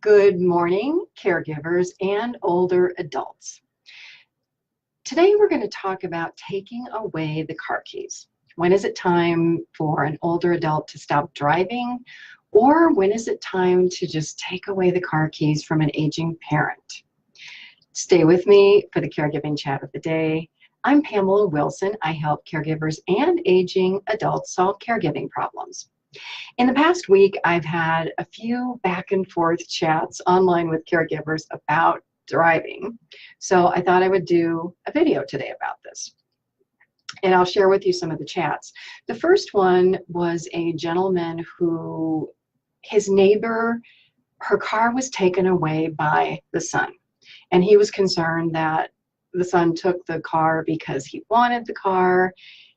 Good morning, caregivers and older adults. Today we're going to talk about taking away the car keys. When is it time for an older adult to stop driving? Or when is it time to just take away the car keys from an aging parent? Stay with me for the caregiving chat of the day. I'm Pamela Wilson. I help caregivers and aging adults solve caregiving problems. In the past week, I've had a few back and forth chats online with caregivers about driving. So I thought I would do a video today about this. And I'll share with you some of the chats. The first one was a gentleman who, his neighbor, her car was taken away by the son. And he was concerned that the son took the car because he wanted the car.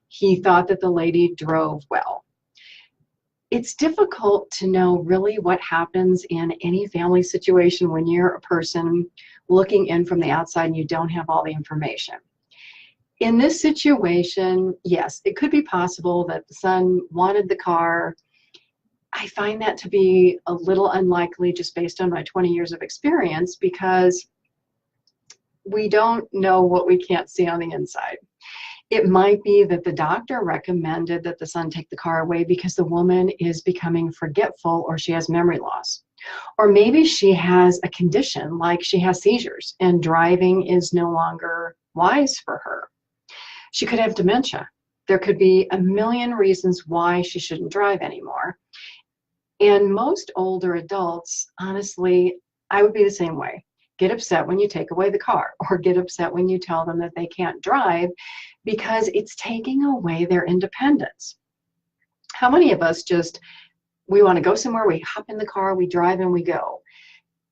He thought that the lady drove well. It's difficult to know really what happens in any family situation when you're a person looking in from the outside and you don't have all the information. In this situation, yes, it could be possible that the son wanted the car. I find that to be a little unlikely just based on my 20 years of experience because we don't know what we can't see on the inside. It might be that the doctor recommended that the son take the car away because the woman is becoming forgetful or she has memory loss. Or maybe she has a condition like she has seizures and driving is no longer wise for her. She could have dementia. There could be a million reasons why she shouldn't drive anymore. And most older adults, honestly, I would be the same way. Get upset when you take away the car or get upset when you tell them that they can't drive because it's taking away their independence. How many of us we want to go somewhere, we hop in the car, we drive and we go.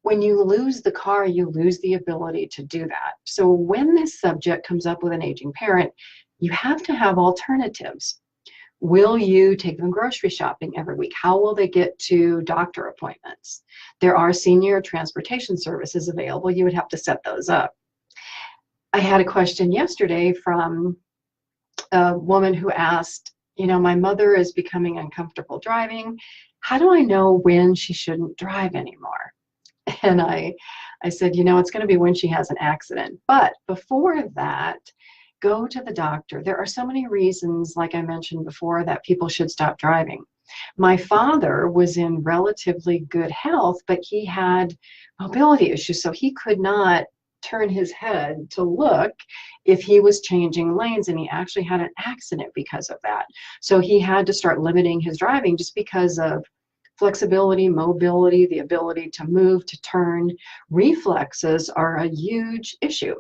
When you lose the car, you lose the ability to do that. So when this subject comes up with an aging parent, you have to have alternatives. Will you take them grocery shopping every week? How will they get to doctor appointments? There are senior transportation services available. You would have to set those up. I had a question yesterday from a woman who asked, my mother is becoming uncomfortable driving. How do I know when she shouldn't drive anymore? And I said, it's going to be when she has an accident. But before that, go to the doctor. There are so many reasons, like I mentioned before, that people should stop driving. My father was in relatively good health, but he had mobility issues, so he could not turn his head to look if he was changing lanes, and he actually had an accident because of that. So he had to start limiting his driving just because of flexibility, mobility, the ability to move, to turn. Reflexes are a huge issue.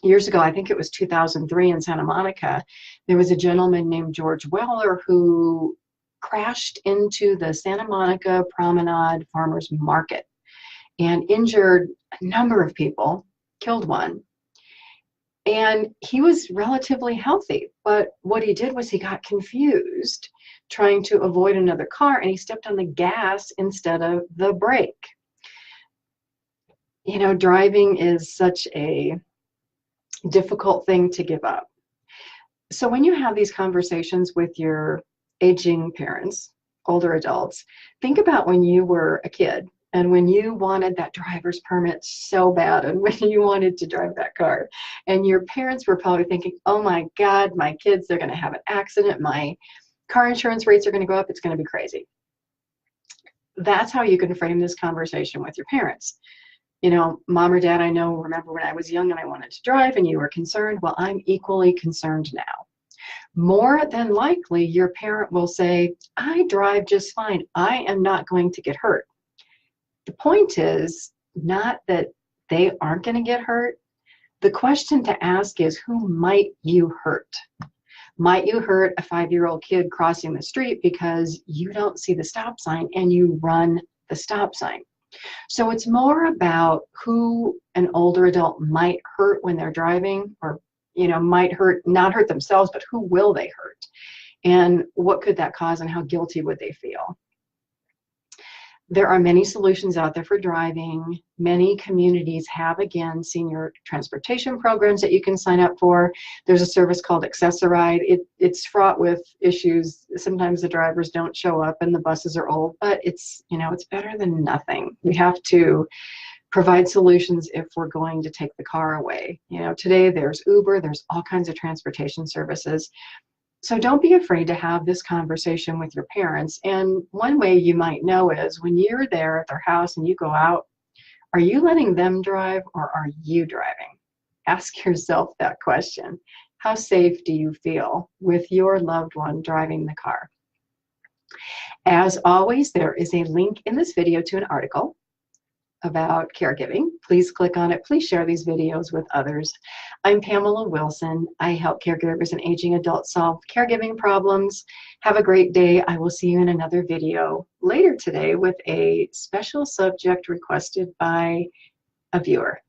Years ago, I think it was 2003 in Santa Monica, there was a gentleman named George Weller who crashed into the Santa Monica Promenade Farmers Market and injured a number of people, killed one. And he was relatively healthy, but what he did was he got confused trying to avoid another car and he stepped on the gas instead of the brake. Driving is such a difficult thing to give up. So when you have these conversations with your aging parents, older adults, think about when you were a kid and when you wanted that driver's permit so bad and when you wanted to drive that car. And your parents were probably thinking, oh my God, my kids, they're going to have an accident. My car insurance rates are going to go up. It's going to be crazy. That's how you can frame this conversation with your parents. Mom or dad, remember when I was young and I wanted to drive and you were concerned. Well, I'm equally concerned now. More than likely, your parent will say, I drive just fine. I am not going to get hurt. The point is not that they aren't going to get hurt. The question to ask is, who might you hurt? Might you hurt a 5-year-old kid crossing the street because you don't see the stop sign and you run the stop sign? So it's more about who an older adult might hurt when they're driving, or might not hurt themselves, but who will they hurt? And what could that cause and how guilty would they feel? There are many solutions out there for driving. Many communities have, again, senior transportation programs that you can sign up for. There's a service called Accessoride. It's fraught with issues. Sometimes the drivers don't show up and the buses are old, but it's better than nothing. We have to provide solutions if we're going to take the car away. Today there's Uber, there's all kinds of transportation services. So don't be afraid to have this conversation with your parents. And one way you might know is when you're there at their house and you go out, are you letting them drive or are you driving? Ask yourself that question. How safe do you feel with your loved one driving the car? As always, there is a link in this video to an article about caregiving. Please click on it. Please share these videos with others. I'm Pamela Wilson. I help caregivers and aging adults solve caregiving problems. Have a great day. I will see you in another video later today with a special subject requested by a viewer.